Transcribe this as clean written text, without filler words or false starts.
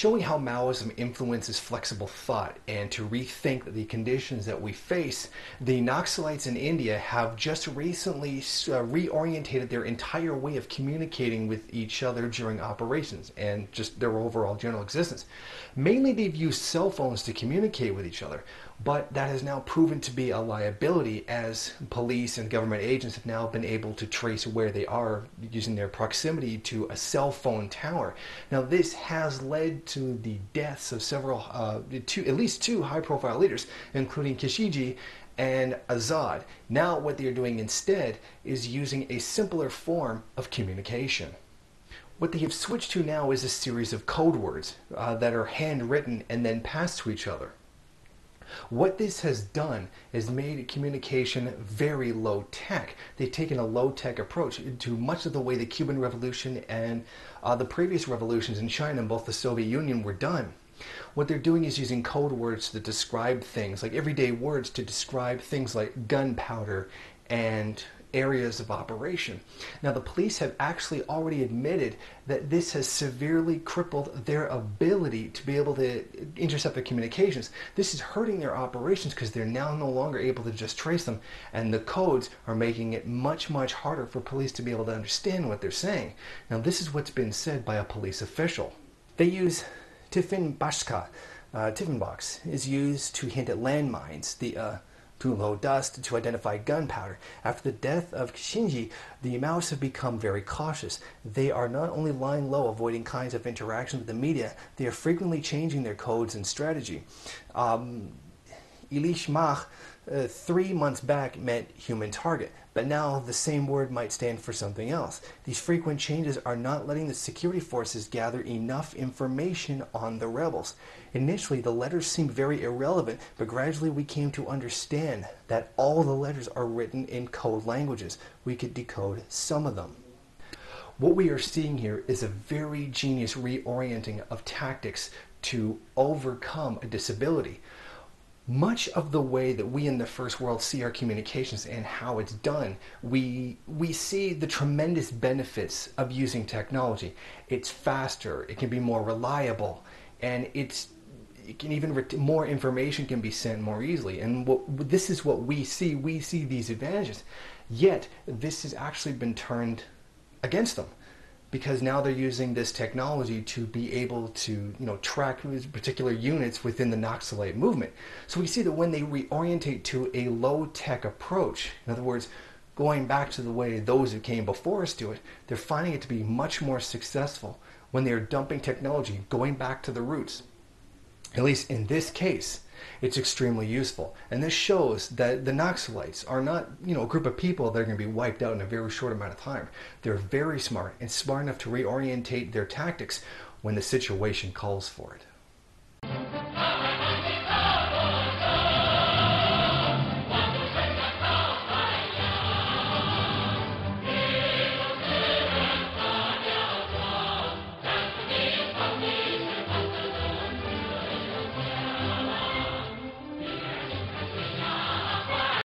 showing how Maoism influences flexible thought and to rethink the conditions that we face, the Naxalites in India have just recently reorientated their entire way of communicating with each other during operations and just their overall general existence. Mainly they've used cell phones to communicate with each other, but that has now proven to be a liability as police and government agents have now been able to trace where they are using their proximity to a cell phone tower. Now this has led to the deaths of several, at least two high-profile leaders, including Kishiji and Azad. Now what they're doing instead is using a simpler form of communication. What they have switched to now is a series of code words that are handwritten and then passed to each other. What this has done is made communication very low-tech. They've taken a low-tech approach to much of the way the Cuban Revolution and the previous revolutions in China and both the Soviet Union were done. What they're doing is using code words to describe things, like everyday words to describe things like gunpowder and areas of operation. Now the police have actually already admitted that this has severely crippled their ability to be able to intercept their communications. This is hurting their operations because they're now no longer able to just trace them, and the codes are making it much harder for police to be able to understand what they're saying. Now this is what's been said by a police official. They use Tiffin Bashka. Tiffin box is used to hint at landmines. Too low dust to identify gunpowder. After the death of Shinji, the Maoists have become very cautious. They are not only lying low, avoiding kinds of interactions with the media, they are frequently changing their codes and strategy. Elish Mach 3 months back meant human target, but now the same word might stand for something else. These frequent changes are not letting the security forces gather enough information on the rebels. Initially, the letters seemed very irrelevant, but gradually we came to understand that all the letters are written in code languages. We could decode some of them. What we are seeing here is a very genius reorienting of tactics to overcome a disability. Much of the way that we in the first world see our communications and how it's done, we see the tremendous benefits of using technology. It's faster, it can be more reliable, and more information can be sent more easily. And this is what we see. We see these advantages. Yet, this has actually been turned against them, because now they're using this technology to be able to, track particular units within the Naxalite movement. So we see that when they reorientate to a low-tech approach, in other words, going back to the way those who came before us do it, they're finding it to be much more successful when they're dumping technology, going back to the roots. At least in this case, it's extremely useful. And this shows that the Naxalites are not, a group of people that are going to be wiped out in a very short amount of time. They're very smart and smart enough to reorientate their tactics when the situation calls for it.